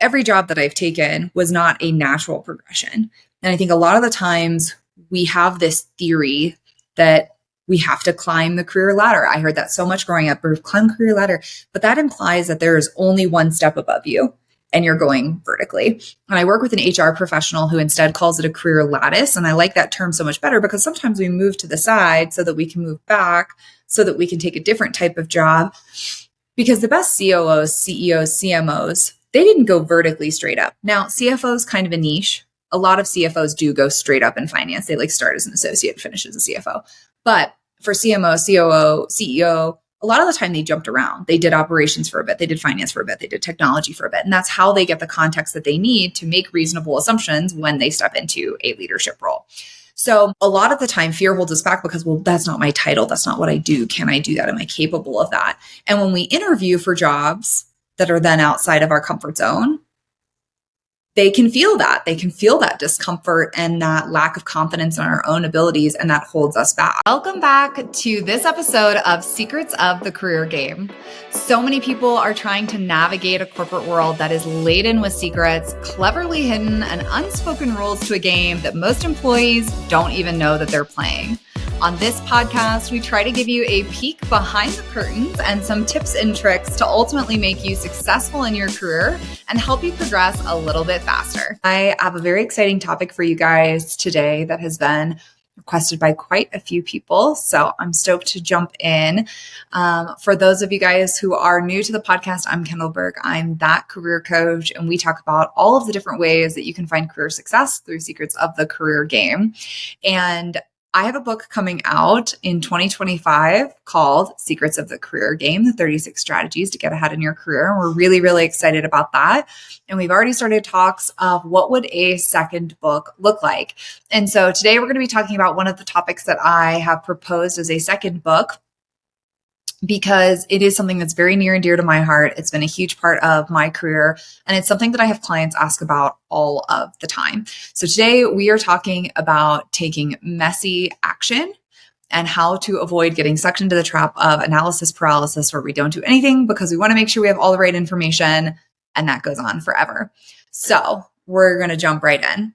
every job that I've taken was not a natural progression. And I think a lot of the times we have this theory that we have to climb the career ladder. I heard that so much growing up, climb the career ladder, but that implies that there is only one step above you and you're going vertically. And I work with an HR professional who instead calls it a career lattice. And I like that term so much better because sometimes we move to the side so that we can move back, so that we can take a different type of job. Because the best COOs, CEOs, CMOs, they didn't go vertically straight up. Now, CFO is kind of a niche. A lot of CFOs do go straight up in finance. They like start as an associate, finish as a CFO. But for CMO, COO, CEO, a lot of the time they jumped around. They did operations for a bit. They did finance for a bit. They did technology for a bit. And that's how they get the context that they need to make reasonable assumptions when they step into a leadership role. So a lot of the time fear holds us back because, well, that's not my title. That's not what I do. Can I do that? Am I capable of that? And when we interview for jobs that are then outside of our comfort zone, they can feel that. They can feel that discomfort and that lack of confidence in our own abilities, and that holds us back. Welcome back to this episode of Secrets of the Career Game. So many people are trying to navigate a corporate world that is laden with secrets, cleverly hidden, and unspoken rules to a game that most employees don't even know that they're playing. On this podcast, we try to give you a peek behind the curtains and some tips and tricks to ultimately make you successful in your career and help you progress a little bit faster. I have a very exciting topic for you guys today that has been requested by quite a few people. So I'm stoked to jump in. For those of you guys who are new to the podcast, I'm Kendall Berg. I'm that career coach, and we talk about all of the different ways that you can find career success through Secrets of the Career Game. And I have a book coming out in 2025 called Secrets of the Career Game, the 36 Strategies to Get Ahead in Your Career. And we're really, really excited about that. And we've already started talks of what would a second book look like. And so today we're going to be talking about one of the topics that I have proposed as a second book, because it is something that's very near and dear to my heart. It's been a huge part of my career, and it's something that I have clients ask about all of the time. So today we are talking about taking messy action and how to avoid getting sucked into the trap of analysis paralysis, where we don't do anything because we want to make sure we have all the right information, and that goes on forever. So we're going to jump right in.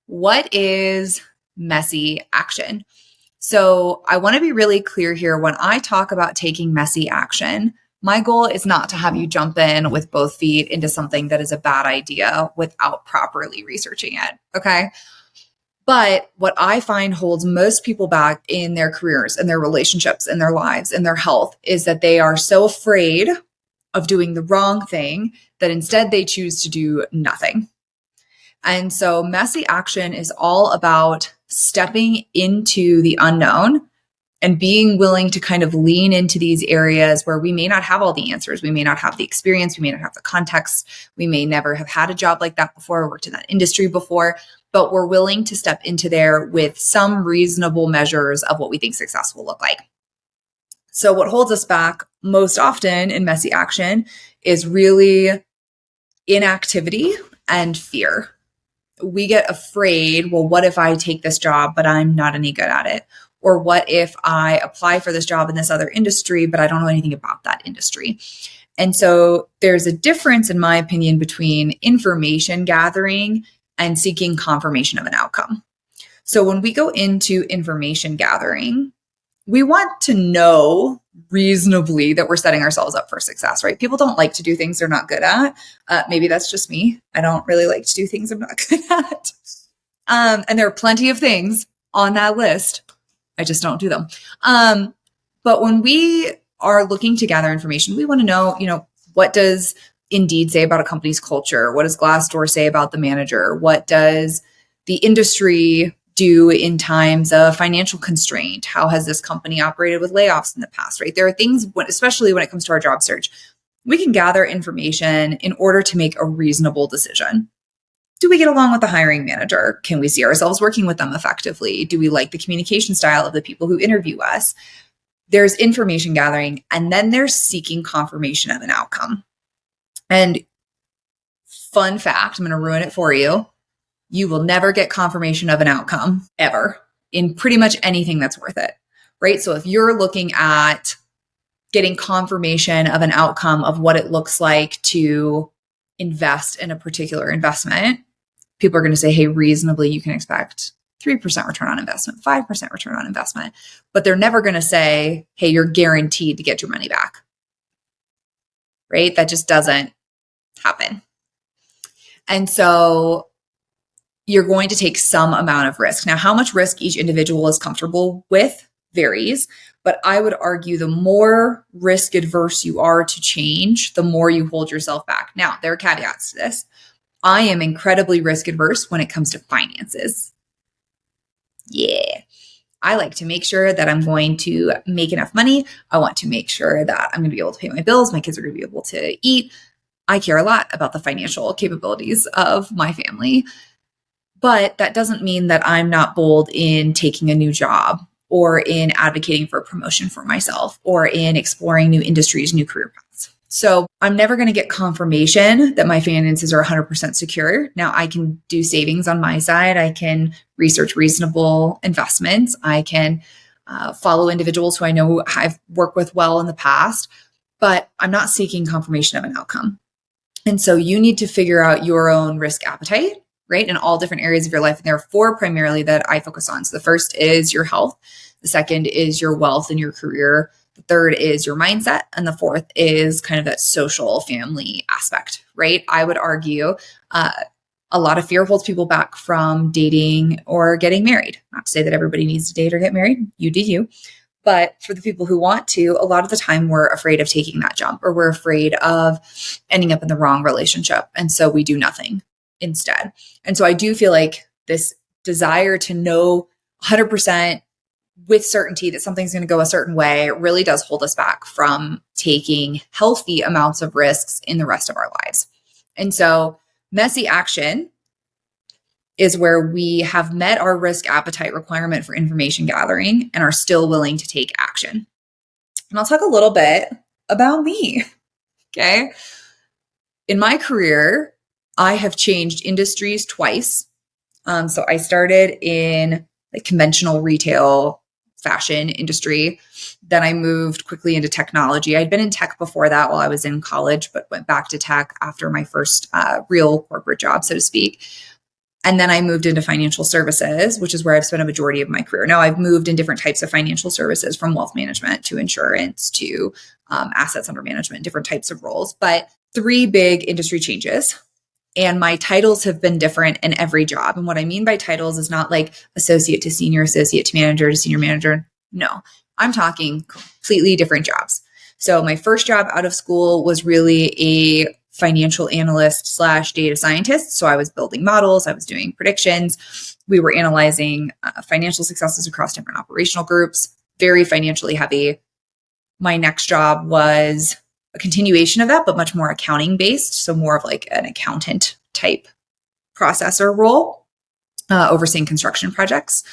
What is messy action? So I want to be really clear here. When I talk about taking messy action, my goal is not to have you jump in with both feet into something that is a bad idea without properly researching it. Okay. But what I find holds most people back in their careers and their relationships and their lives and their health is that they are so afraid of doing the wrong thing that instead they choose to do nothing. And so messy action is all about stepping into the unknown and being willing to kind of lean into these areas where we may not have all the answers. We may not have the experience. We may not have the context. We may never have had a job like that before, worked in that industry before, but we're willing to step into there with some reasonable measures of what we think success will look like. So what holds us back most often in messy action is really inactivity and fear. We get afraid, well, what if I take this job, but I'm not any good at it? Or what if I apply for this job in this other industry, but I don't know anything about that industry? And so there's a difference, in my opinion, between information gathering and seeking confirmation of an outcome. So when we go into information gathering, we want to know reasonably that we're setting ourselves up for success, right? People don't like to do things they're not good at. Maybe that's just me. I don't really like to do things I'm not good at. And there are plenty of things on that list. I just don't do them. But when we are looking to gather information, we want to know, what does Indeed say about a company's culture? What does Glassdoor say about the manager? What does the industry do in times of financial constraint? How has this company operated with layoffs in the past, right? There are things, especially when it comes to our job search, we can gather information in order to make a reasonable decision. Do we get along with the hiring manager? Can we see ourselves working with them effectively? Do we like the communication style of the people who interview us? There's information gathering, and then there's seeking confirmation of an outcome. And fun fact, I'm going to ruin it for you. You will never get confirmation of an outcome ever in pretty much anything that's worth it, right? So if you're looking at getting confirmation of an outcome of what it looks like to invest in a particular investment, people are going to say, hey, reasonably, you can expect 3% return on investment, 5% return on investment. But they're never going to say, hey, you're guaranteed to get your money back. Right? That just doesn't happen. And so you're going to take some amount of risk. Now, how much risk each individual is comfortable with varies, but I would argue the more risk adverse you are to change, the more you hold yourself back. Now, there are caveats to this. I am incredibly risk adverse when it comes to finances. Yeah. I like to make sure that I'm going to make enough money. I want to make sure that I'm going to be able to pay my bills. My kids are going to be able to eat. I care a lot about the financial capabilities of my family. But that doesn't mean that I'm not bold in taking a new job or in advocating for a promotion for myself or in exploring new industries, new career paths. So I'm never going to get confirmation that my finances are 100% secure. Now I can do savings on my side. I can research reasonable investments. I can follow individuals who I know I've worked with well in the past, but I'm not seeking confirmation of an outcome. And so you need to figure out your own risk appetite, right? In all different areas of your life. And there are 4 primarily that I focus on. So the first is your health. The second is your wealth and your career. The third is your mindset. And the fourth is kind of that social family aspect, right? I would argue a lot of fear holds people back from dating or getting married. Not to say that everybody needs to date or get married. You do you. But for the people who want to, a lot of the time we're afraid of taking that jump, or we're afraid of ending up in the wrong relationship. And so we do nothing instead. And so I do feel like this desire to know 100% with certainty that something's going to go a certain way really does hold us back from taking healthy amounts of risks in the rest of our lives. And so messy action is where we have met our risk appetite requirement for information gathering and are still willing to take action. And I'll talk a little bit about me. Okay. In my career, I have changed industries twice. So I started in the conventional retail fashion industry. Then I moved quickly into technology. I'd been in tech before that while I was in college, but went back to tech after my first real corporate job, so to speak. And then I moved into financial services, which is where I've spent a majority of my career. Now I've moved in different types of financial services, from wealth management to insurance to assets under management, different types of roles, but 3 big industry changes. And my titles have been different in every job. And what I mean by titles is not like associate to senior, associate to manager to senior manager. No, I'm talking completely different jobs. So my first job out of school was really a financial analyst / data scientist. So I was building models. I was doing predictions. We were analyzing financial successes across different operational groups, very financially heavy. My next job was a continuation of that, but much more accounting based. So more of like an accountant type processor role, overseeing construction projects.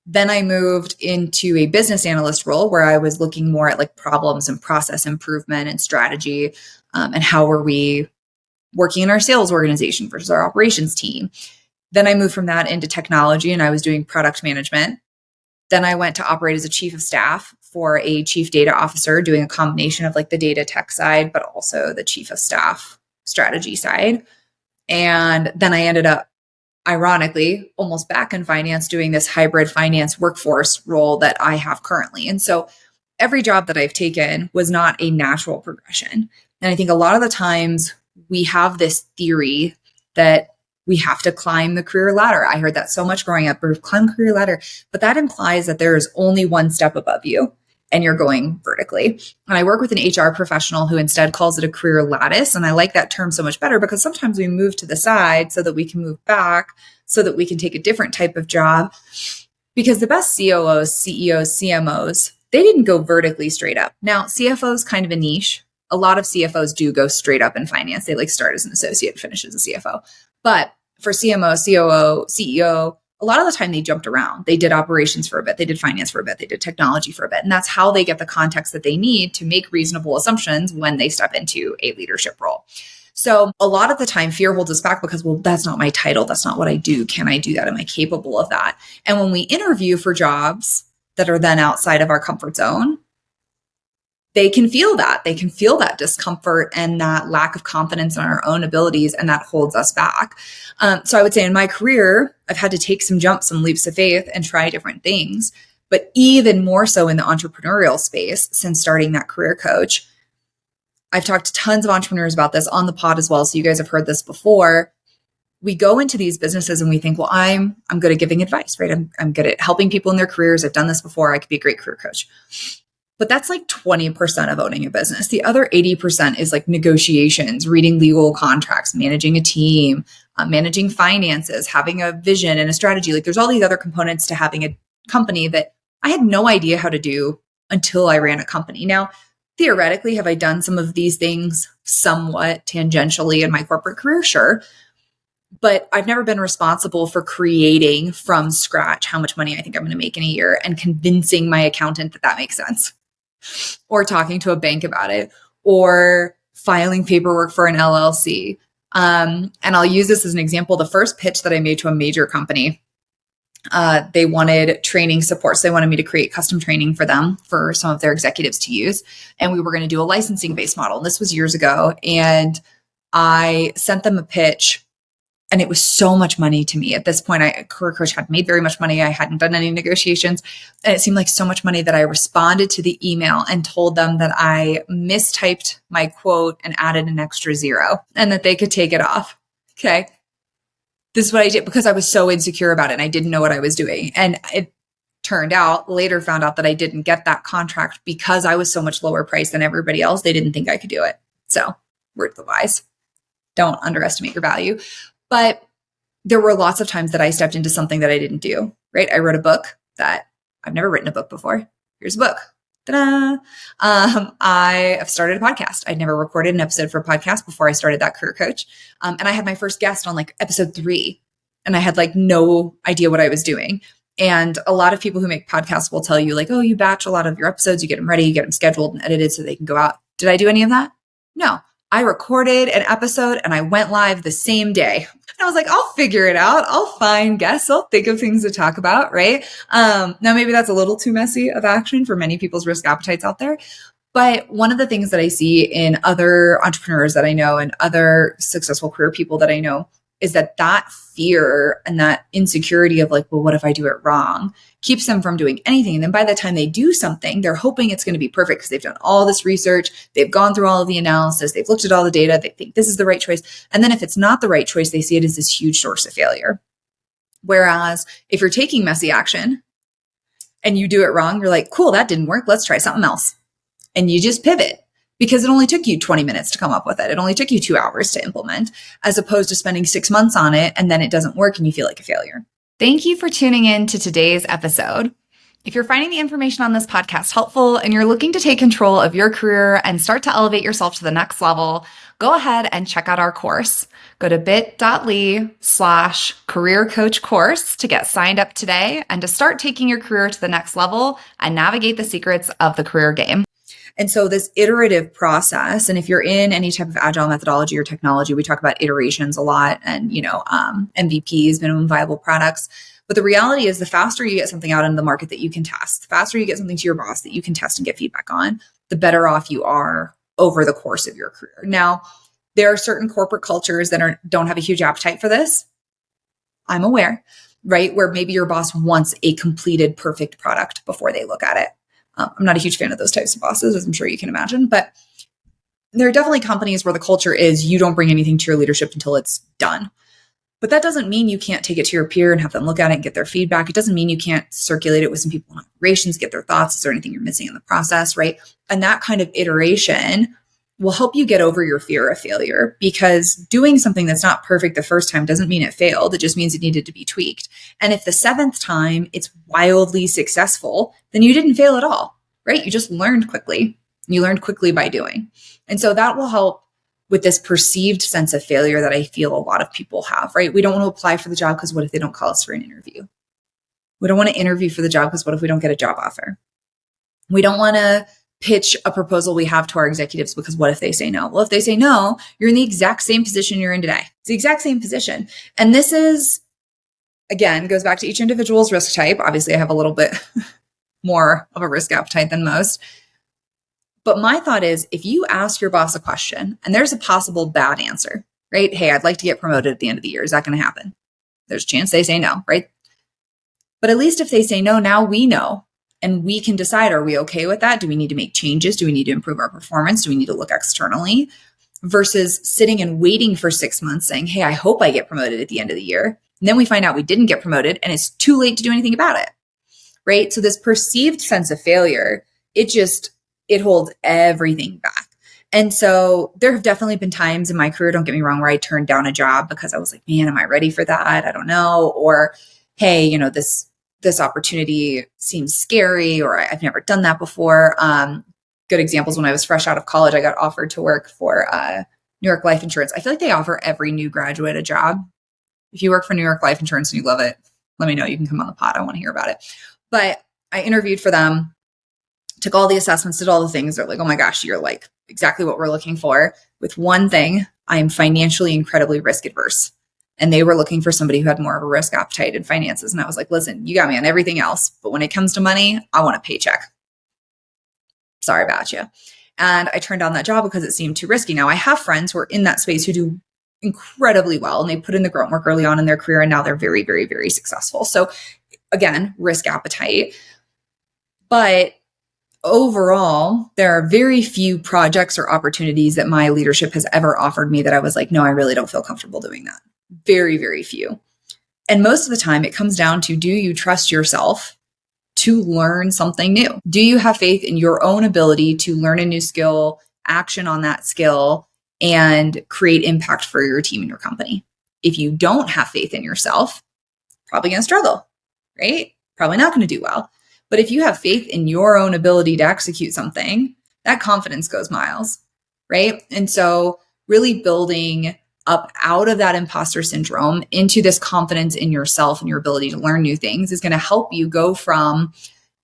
Then I moved into a business analyst role where I was looking more at like problems and process improvement and strategy, and how are we working in our sales organization versus our operations team. Then I moved from that into technology and I was doing product management. Then I went to operate as a chief of staff for a chief data officer, doing a combination of like the data tech side, but also the chief of staff strategy side. And then I ended up, ironically, almost back in finance, doing this hybrid finance workforce role that I have currently. And so every job that I've taken was not a natural progression. And I think a lot of the times we have this theory that we have to climb the career ladder. I heard that so much growing up, climb career ladder, but that implies that there is only one step above you and you're going vertically. And I work with an HR professional who instead calls it a career lattice. And I like that term so much better because sometimes we move to the side so that we can move back, so that we can take a different type of job. Because the best COOs, CEOs, CMOs, they didn't go vertically straight up. Now, CFO is kind of a niche. A lot of CFOs do go straight up in finance. They like start as an associate and finish as a CFO. But for CMO, COO, CEO, a lot of the time they jumped around. They did operations for a bit. They did finance for a bit. They did technology for a bit. And that's how they get the context that they need to make reasonable assumptions when they step into a leadership role. So a lot of the time fear holds us back because, well, that's not my title. That's not what I do. Can I do that? Am I capable of that? And when we interview for jobs that are then outside of our comfort zone, they can feel that. They can feel that discomfort and that lack of confidence in our own abilities, and that holds us back. So I would say in my career, I've had to take some jumps, some leaps of faith, and try different things. But even more so in the entrepreneurial space, since starting that career coach, I've talked to tons of entrepreneurs about this on the pod as well. So you guys have heard this before. We go into these businesses and we think, well, I'm good at giving advice, right? I'm good at helping people in their careers. I've done this before. I could be a great career coach. But that's like 20% of owning a business. The other 80% is like negotiations, reading legal contracts, managing a team, managing finances, having a vision and a strategy. Like there's all these other components to having a company that I had no idea how to do until I ran a company. Now, theoretically, have I done some of these things somewhat tangentially in my corporate career? Sure. But I've never been responsible for creating from scratch how much money I think I'm going to make in a year and convincing my accountant that that makes sense, or talking to a bank about it, or filing paperwork for an LLC. And I'll use this as an example. The first pitch that I made to a major company, they wanted training support. So they wanted me to create custom training for them, for some of their executives to use. And we were going to do a licensing based model. And this was years ago. And I sent them a pitch. And it was so much money to me. At this point, career coach hadn't made very much money. I hadn't done any negotiations. And it seemed like so much money that I responded to the email and told them that I mistyped my quote and added an extra zero and that they could take it off. Okay. This is what I did because I was so insecure about it and I didn't know what I was doing. And it later found out that I didn't get that contract because I was so much lower priced than everybody else. They didn't think I could do it. So word of the wise, don't underestimate your value. But there were lots of times that I stepped into something that I didn't do, right? I wrote a book that I've never written a book before. Here's a book. Ta-da! I have started a podcast. I'd never recorded an episode for a podcast before I started that career coach. And I had my first guest on like episode 3 and I had like no idea what I was doing. And a lot of people who make podcasts will tell you like, oh, you batch a lot of your episodes, you get them ready, you get them scheduled and edited so they can go out. Did I do any of that? No. I recorded an episode and I went live the same day. And I was like, I'll figure it out. I'll find guests. I'll think of things to talk about, right? Now, maybe that's a little too messy of action for many people's risk appetites out there. But one of the things that I see in other entrepreneurs that I know and other successful career people that I know is that fear and that insecurity of like, well, what if I do it wrong, keeps them from doing anything. And then by the time they do something, they're hoping it's going to be perfect because they've done all this research. They've gone through all of the analysis. They've looked at all the data. They think this is the right choice. And then if it's not the right choice, they see it as this huge source of failure. Whereas if you're taking messy action and you do it wrong, you're like, cool, that didn't work. Let's try something else. And you just pivot. Because it only took you 20 minutes to come up with it. It only took you 2 hours to implement, as opposed to spending 6 months on it and then it doesn't work and you feel like a failure. Thank you for tuning in to today's episode. If you're finding the information on this podcast helpful and you're looking to take control of your career and start to elevate yourself to the next level, go ahead and check out our course. Go to bit.ly/career coach course to get signed up today and to start taking your career to the next level and navigate the secrets of the career game. And so this iterative process, and if you're in any type of agile methodology or technology, we talk about iterations a lot and, MVPs, minimum viable products. But the reality is the faster you get something out into the market that you can test, the faster you get something to your boss that you can test and get feedback on, the better off you are over the course of your career. Now, there are certain corporate cultures that don't have a huge appetite for this. I'm aware, right? Where maybe your boss wants a completed, perfect product before they look at it. I'm not a huge fan of those types of bosses, as I'm sure you can imagine, but there are definitely companies where the culture is you don't bring anything to your leadership until it's done. But that doesn't mean you can't take it to your peer and have them look at it and get their feedback. It doesn't mean you can't circulate it with some people in operations, get their thoughts. Is there anything you're missing in the process, right? And that kind of iteration will help you get over your fear of failure, because doing something that's not perfect the first time doesn't mean it failed. It just means it needed to be tweaked. And if the 7th time it's wildly successful, then you didn't fail at all, right? You just learned quickly. You learned quickly by doing. And so that will help with this perceived sense of failure that I feel a lot of people have, right? We don't want to apply for the job because what if they don't call us for an interview? We don't want to interview for the job because what if we don't get a job offer? We don't want to pitch a proposal we have to our executives because what if they say no? Well, if they say no, you're in the exact same position you're in today. It's the exact same position. And this is, again, goes back to each individual's risk type. Obviously, I have a little bit more of a risk appetite than most. But my thought is, if you ask your boss a question and there's a possible bad answer, right? Hey, I'd like to get promoted at the end of the year. Is that going to happen? There's a chance they say no, right? But at least if they say no, now we know and we can decide, are we okay with that? Do we need to make changes? Do we need to improve our performance? Do we need to look externally? Versus sitting and waiting for 6 months saying, hey, I hope I get promoted at the end of the year. And then we find out we didn't get promoted and it's too late to do anything about it, right? So this perceived sense of failure, it holds everything back. And so there have definitely been times in my career, don't get me wrong, where I turned down a job because I was like, man, am I ready for that? I don't know. Or, hey, this opportunity seems scary, or I've never done that before. Good examples, when I was fresh out of college, I got offered to work for New York Life Insurance. I feel like they offer every new graduate a job. If you work for New York Life Insurance and you love it, let me know. You can come on the pod. I want to hear about it. But I interviewed for them, took all the assessments, did all the things. They're like, oh my gosh, you're like exactly what we're looking for. With one thing, I am financially incredibly risk adverse. And they were looking for somebody who had more of a risk appetite in finances. And I was like, listen, you got me on everything else, but when it comes to money, I want a paycheck. Sorry about you. And I turned down that job because it seemed too risky. Now I have friends who are in that space who do incredibly well, and they put in the grunt work early on in their career, and now they're very, very, very successful. So again, risk appetite. But overall, there are very few projects or opportunities that my leadership has ever offered me that I was like, no, I really don't feel comfortable doing that. Very, very few. And most of the time it comes down to, do you trust yourself to learn something new? Do you have faith in your own ability to learn a new skill, action on that skill, and create impact for your team and your company? If you don't have faith in yourself, probably going to struggle, right? Probably not going to do well. But if you have faith in your own ability to execute something, that confidence goes miles, right? And so really building up out of that imposter syndrome into this confidence in yourself and your ability to learn new things is going to help you go from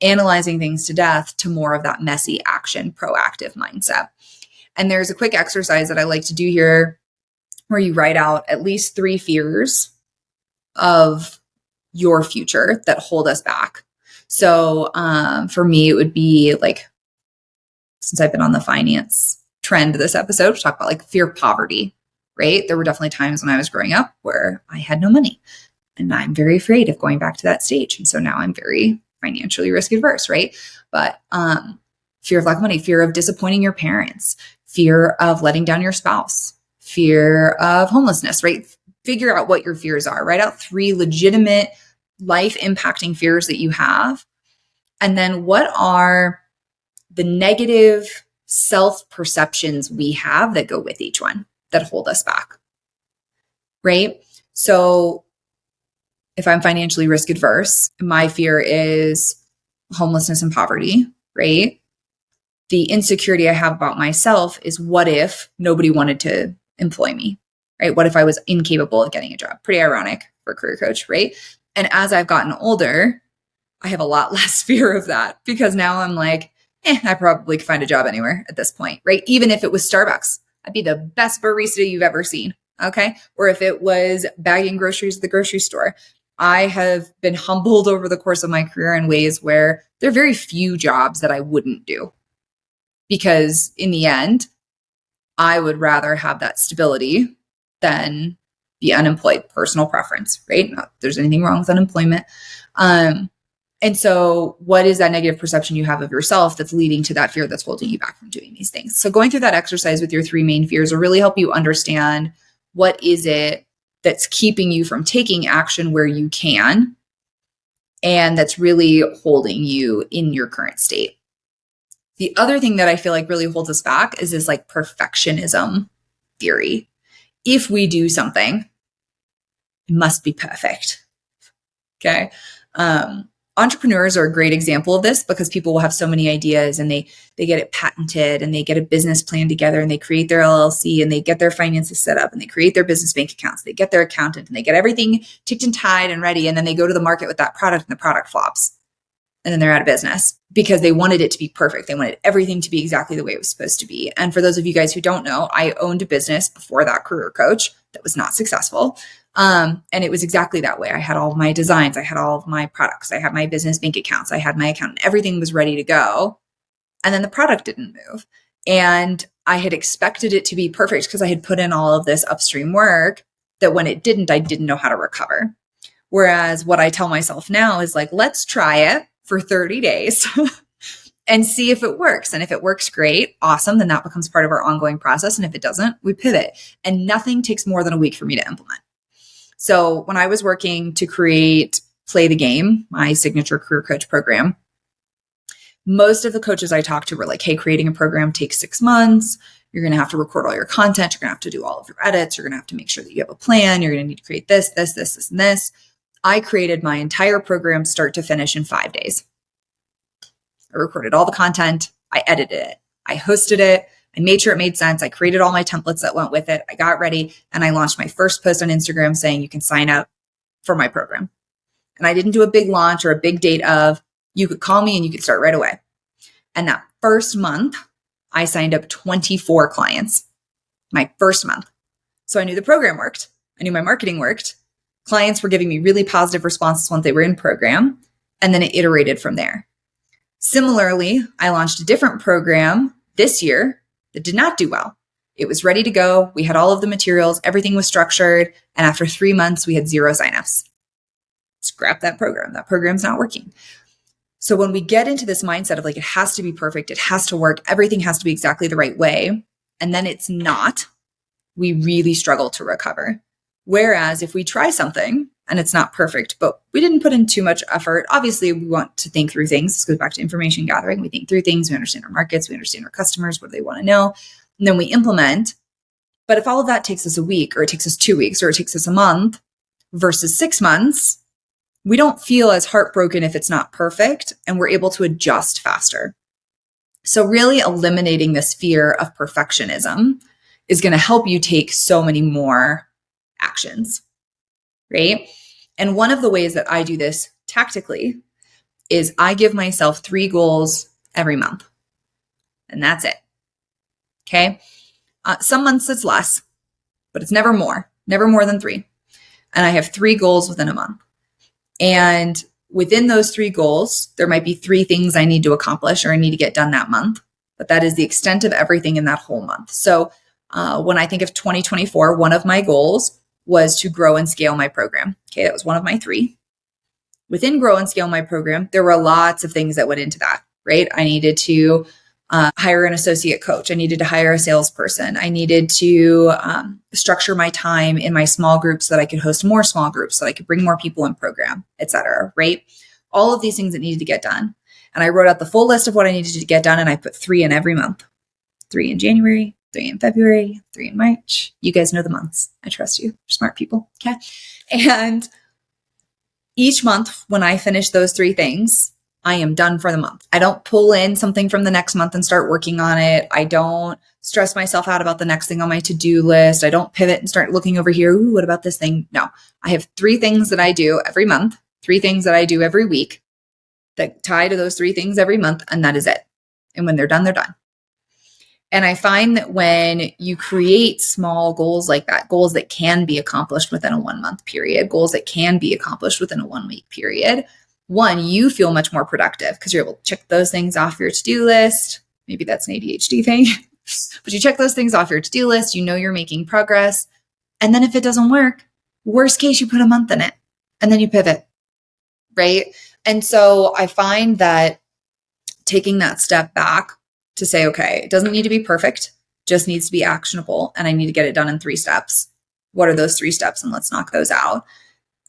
analyzing things to death to more of that messy action, proactive mindset. And there's a quick exercise that I like to do here where you write out at least 3 fears of your future that hold us back. So for me, it would be like, since I've been on the finance trend this episode, we talk about like fear of poverty, right? There were definitely times when I was growing up where I had no money, and I'm very afraid of going back to that stage. And so now I'm very financially risk adverse, right? But fear of lack of money, fear of disappointing your parents, fear of letting down your spouse, fear of homelessness, right? Figure out what your fears are. Write out 3 legitimate life impacting fears that you have. And then what are the negative self-perceptions we have that go with each one that hold us back, right? So if I'm financially risk adverse, my fear is homelessness and poverty, right? The insecurity I have about myself is, what if nobody wanted to employ me, right? What if I was incapable of getting a job? Pretty ironic for a career coach, right? And as I've gotten older, I have a lot less fear of that, because now I'm like, I probably could find a job anywhere at this point, right? Even if it was Starbucks, I'd be the best barista you've ever seen, okay? Or if it was bagging groceries at the grocery store. I have been humbled over the course of my career in ways where there are very few jobs that I wouldn't do, because in the end, I would rather have that stability than be unemployed. Personal preference, right? Not that there's anything wrong with unemployment. And so what is that negative perception you have of yourself that's leading to that fear that's holding you back from doing these things? So going through that exercise with your 3 main fears will really help you understand what is it that's keeping you from taking action where you can, and that's really holding you in your current state. The other thing that I feel like really holds us back is this like perfectionism theory. If we do something, it must be perfect. Okay. Entrepreneurs are a great example of this, because people will have so many ideas and they get it patented, and they get a business plan together, and they create their LLC, and they get their finances set up, and they create their business bank accounts. They get their accountant, and they get everything ticked and tied and ready. And then they go to the market with that product, and the product flops. And then they're out of business because they wanted it to be perfect. They wanted everything to be exactly the way it was supposed to be. And for those of you guys who don't know, I owned a business before that career coach that was not successful. And it was exactly that way. I had all of my designs. I had all of my products. I had my business bank accounts. I had my accountant. Everything was ready to go. And then the product didn't move. And I had expected it to be perfect because I had put in all of this upstream work that when it didn't, I didn't know how to recover. Whereas what I tell myself now is like, let's try it for 30 days and see if it works. And if it works, great, awesome. Then that becomes part of our ongoing process. And if it doesn't, we pivot. And nothing takes more than a week for me to implement. So when I was working to create Play the Game, my signature career coach program, most of the coaches I talked to were like, hey, creating a program takes 6 months. You're going to have to record all your content. You're going to have to do all of your edits. You're going to have to make sure that you have a plan. You're going to need to create this, this, this, this, and this. I created my entire program start to finish in 5 days. I recorded all the content. I edited it. I hosted it. I made sure it made sense. I created all my templates that went with it. I got ready and I launched my first post on Instagram saying you can sign up for my program. And I didn't do a big launch or a big date of you could call me and you could start right away. And that first month, I signed up 24 clients. My first month. So I knew the program worked. I knew my marketing worked. Clients were giving me really positive responses once they were in program. And then it iterated from there. Similarly, I launched a different program this year that did not do well. It was ready to go. We had all of the materials. Everything was structured. And after 3 months, we had 0 signups. Scrap that program. That program's not working. So when we get into this mindset of like, it has to be perfect, it has to work, everything has to be exactly the right way, and then it's not, we really struggle to recover. Whereas if we try something and it's not perfect, but we didn't put in too much effort, obviously we want to think through things. This goes back to information gathering. We think through things. We understand our markets. We understand our customers. What do they want to know? And then we implement. But if all of that takes us a week or it takes us 2 weeks or it takes us a month versus 6 months, we don't feel as heartbroken if it's not perfect, and we're able to adjust faster. So really eliminating this fear of perfectionism is going to help you take so many more actions, right? And one of the ways that I do this tactically is I give myself 3 goals every month, and that's it. Okay. Some months it's less, but it's never more than 3. And I have 3 goals within a month. And within those 3 goals, there might be 3 things I need to accomplish or I need to get done that month, but that is the extent of everything in that whole month. So when I think of 2024, one of my goals was to grow and scale my program. Okay, that was one of my 3. Within grow and scale my program, there were lots of things that went into that, right? I needed to hire an associate coach. I needed to hire a salesperson. I needed to structure my time in my small groups so that I could host more small groups, so that I could bring more people in program, et cetera, right? All of these things that needed to get done. And I wrote out the full list of what I needed to get done, and I put 3 in every month. 3 in January, 3 in February, 3 in March. You guys know the months. I trust you. You're smart people. Okay. And each month when I finish those 3 things, I am done for the month. I don't pull in something from the next month and start working on it. I don't stress myself out about the next thing on my to-do list. I don't pivot and start looking over here. Ooh, what about this thing? No, I have 3 things that I do every month, 3 things that I do every week that tie to those 3 things every month. And that is it. And when they're done, they're done. And I find that when you create small goals like that, goals that can be accomplished within a 1-month period, goals that can be accomplished within a 1-week period, one, you feel much more productive because you're able to check those things off your to-do list. Maybe that's an ADHD thing, but you check those things off your to-do list. You know you're making progress. And then if it doesn't work, worst case, you put a month in it and then you pivot, right? And so I find that taking that step back to say, okay, it doesn't need to be perfect, just needs to be actionable, and I need to get it done in 3 steps. What are those 3 steps? And let's knock those out.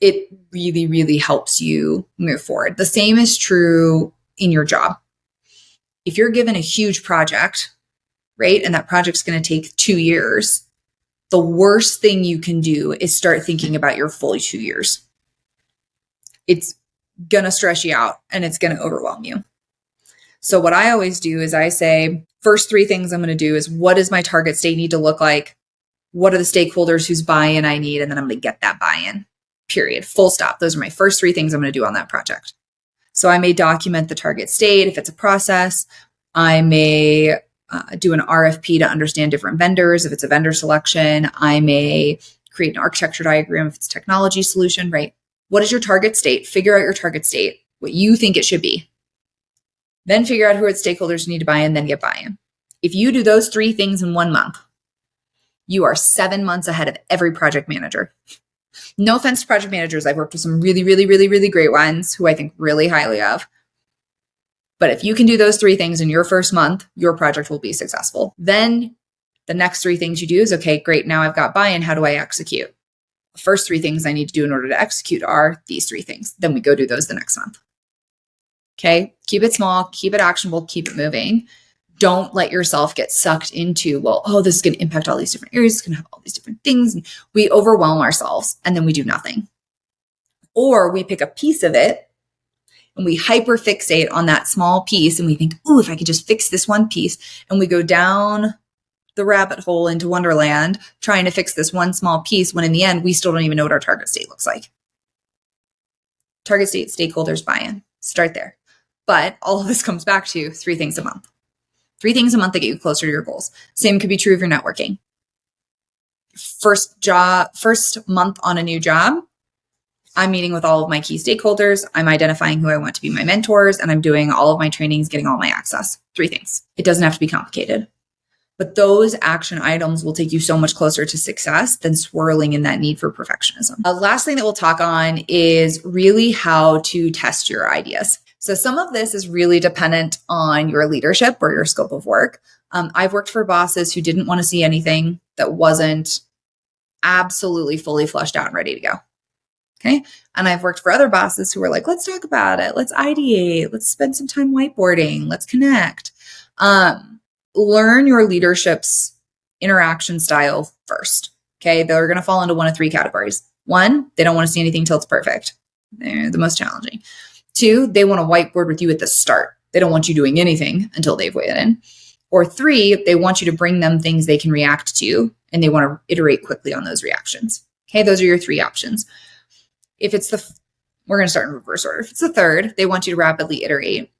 It really, really helps you move forward. The same is true in your job. If you're given a huge project, right, and that project's going to take 2 years, the worst thing you can do is start thinking about your full 2 years. It's going to stress you out and it's going to overwhelm you. So what I always do is I say, first 3 things I'm going to do is, what does my target state need to look like? What are the stakeholders whose buy-in I need? And then I'm going to get that buy-in. Period. Full stop. Those are my first 3 things I'm going to do on that project. So I may document the target state if it's a process. I may do an RFP to understand different vendors if it's a vendor selection. I may create an architecture diagram if it's a technology solution, right? What is your target state? Figure out your target state, what you think it should be. Then figure out who its stakeholders need to buy in, then get buy-in. If you do those 3 things in 1 month, you are 7 months ahead of every project manager. No offense to project managers. I've worked with some really, really, really, really great ones who I think really highly of. But if you can do those 3 things in your first month, your project will be successful. Then the next 3 things you do is, okay, great. Now I've got buy-in. How do I execute? The first 3 things I need to do in order to execute are these 3 things. Then we go do those the next month. Okay. Keep it small, keep it actionable, keep it moving. Don't let yourself get sucked into, well, oh, this is going to impact all these different areas. It's going to have all these different things. And we overwhelm ourselves and then we do nothing. Or we pick a piece of it and we hyperfixate on that small piece and we think, oh, if I could just fix this one piece, and we go down the rabbit hole into Wonderland trying to fix this one small piece when in the end, we still don't even know what our target state looks like. Target state, stakeholders, buy-in. Start there. But all of this comes back to 3 things a month. 3 things a month that get you closer to your goals. Same could be true of your networking. First month on a new job, I'm meeting with all of my key stakeholders. I'm identifying who I want to be my mentors, and I'm doing all of my trainings, getting all my access. 3 things. It doesn't have to be complicated. But those action items will take you so much closer to success than swirling in that need for perfectionism. The last thing that we'll talk on is really how to test your ideas. So some of this is really dependent on your leadership or your scope of work. I've worked for bosses who didn't want to see anything that wasn't absolutely fully fleshed out and ready to go. Okay. And I've worked for other bosses who were like, let's talk about it. Let's ideate. Let's spend some time whiteboarding. Let's connect. Learn your leadership's interaction style first. Okay. They're going to fall into one of 3 categories. 1, they don't want to see anything till it's perfect. They're the most challenging. 2, they want to whiteboard with you at the start. They don't want you doing anything until they've weighed in. Or 3, they want you to bring them things they can react to, and they want to iterate quickly on those reactions. Okay. Those are your 3 options. If it's we're going to start in reverse order. If it's the third, they want you to rapidly iterate.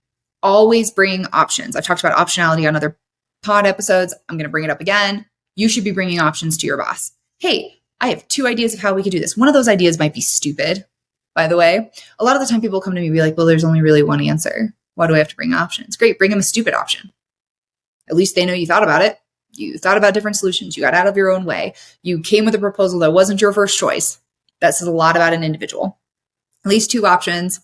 Always bring options. I've talked about optionality on other pod episodes. I'm going to bring it up again. You should be bringing options to your boss. Hey, I have 2 ideas of how we could do this. One of those ideas might be stupid, by the way. A lot of the time people come to me and be like, well, there's only really one answer. Why do I have to bring options? Great. Bring them a stupid option. At least they know you thought about it. You thought about different solutions. You got out of your own way. You came with a proposal that wasn't your first choice. That says a lot about an individual. At least 2 options.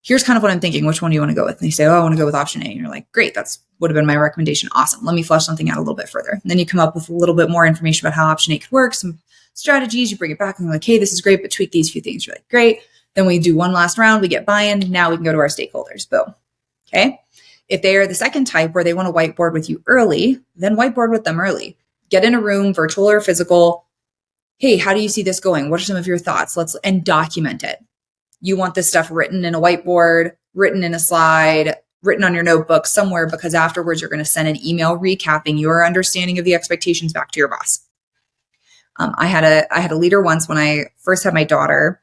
Here's kind of what I'm thinking. Which one do you want to go with? And they say, oh, I want to go with option A. And you're like, great. That's would have been my recommendation. Awesome. Let me flesh something out a little bit further. And then you come up with a little bit more information about how option A could work, some strategies. You bring it back and you're like, hey, this is great, but tweak these few things. You're like, great. Then we do one last round. We get buy-in. Now we can go to our stakeholders. Boom. Okay. If they are the second type where they want to whiteboard with you early, then whiteboard with them early. Get in a room, virtual or physical. Hey, how do you see this going? What are some of your thoughts? And document it. You want this stuff written in a whiteboard, written in a slide, written on your notebook somewhere, because afterwards you're going to send an email recapping your understanding of the expectations back to your boss. I had a leader once when I first had my daughter.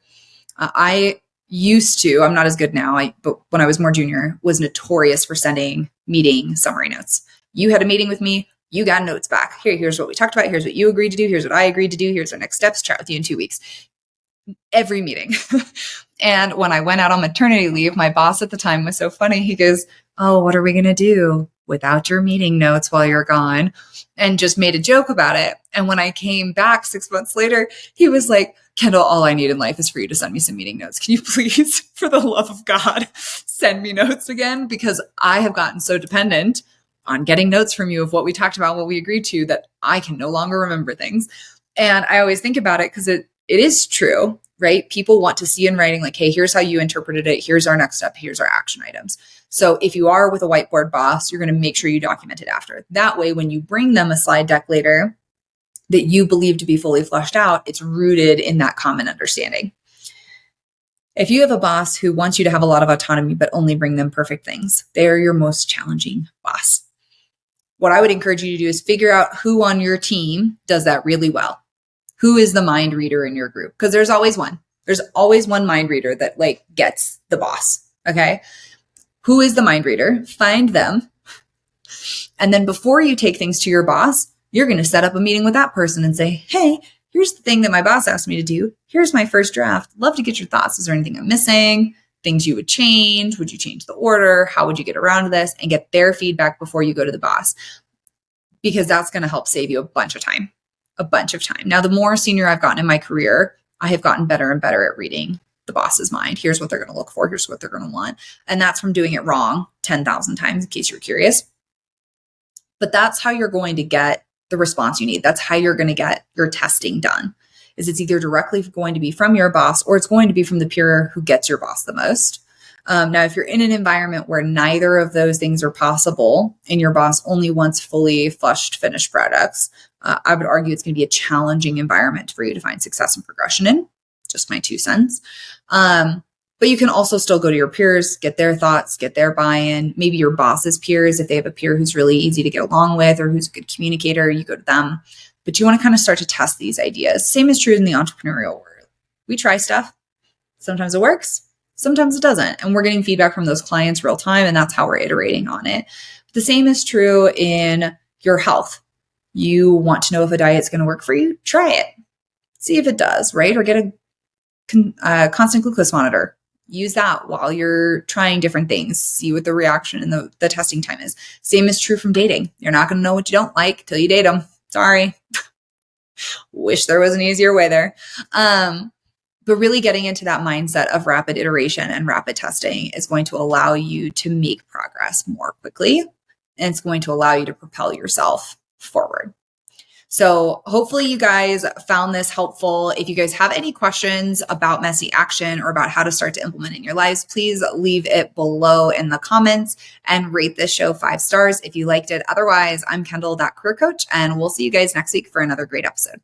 I used to, I'm not as good now, but when I was more junior, was notorious for sending meeting summary notes. You had a meeting with me, you got notes back. Here's what we talked about. Here's what you agreed to do. Here's what I agreed to do. Here's our next steps. Chat with you in 2 weeks. Every meeting. And when I went out on maternity leave, my boss at the time was so funny. He goes, oh, what are we going to do without your meeting notes while you're gone? And just made a joke about it. And when I came back 6 months later, he was like, Kendall, all I need in life is for you to send me some meeting notes. Can you please, for the love of God, send me notes again? Because I have gotten so dependent on getting notes from you of what we talked about, what we agreed to, that I can no longer remember things. And I always think about it because it is true, right? People want to see in writing, like, hey, here's how you interpreted it. Here's our next step. Here's our action items. So if you are with a whiteboard boss, you're going to make sure you document it after. That way, when you bring them a slide deck later that you believe to be fully fleshed out, it's rooted in that common understanding. If you have a boss who wants you to have a lot of autonomy, but only bring them perfect things, they are your most challenging boss. What I would encourage you to do is figure out who on your team does that really well. Who is the mind reader in your group? Because there's always one. There's always one mind reader that gets the boss. Okay. Who is the mind reader? Find them. And then before you take things to your boss, you're going to set up a meeting with that person and say, hey, here's the thing that my boss asked me to do. Here's my first draft. Love to get your thoughts. Is there anything I'm missing? Things you would change? Would you change the order? How would you get around this? And get their feedback before you go to the boss. because that's going to help save you a bunch of time. Now, the more senior I've gotten in my career, I have gotten better and better at reading the boss's mind. Here's what they're going to look for. Here's what they're going to want. And that's from doing it wrong 10,000 times, in case you're curious. But that's how you're going to get the response you need. That's how you're going to get your testing done. Is it's either directly going to be from your boss, or it's going to be from the peer who gets your boss the most. Now, if you're in an environment where neither of those things are possible and your boss only wants fully flushed, finished products, I would argue it's going to be a challenging environment for you to find success and progression in. Just my 2 cents. But you can also still go to your peers, get their thoughts, get their buy-in. Maybe your boss's peers, if they have a peer who's really easy to get along with or who's a good communicator, you go to them. But you want to kind of start to test these ideas. Same is true in the entrepreneurial world. We try stuff. Sometimes it works. Sometimes it doesn't. And we're getting feedback from those clients real time, and that's how we're iterating on it. The same is true in your health. You want to know if a diet's going to work for you? Try it. See if it does, right? Or get a constant glucose monitor. Use that while you're trying different things. See what the reaction and the testing time is. Same is true from dating. You're not going to know what you don't like till you date them. Sorry. Wish there was an easier way there. But really getting into that mindset of rapid iteration and rapid testing is going to allow you to make progress more quickly. And it's going to allow you to propel yourself forward. So hopefully you guys found this helpful. If you guys have any questions about messy action or about how to start to implement it in your lives, please leave it below in the comments and rate this show 5 stars if you liked it. Otherwise, I'm Kendall, that career coach, and we'll see you guys next week for another great episode.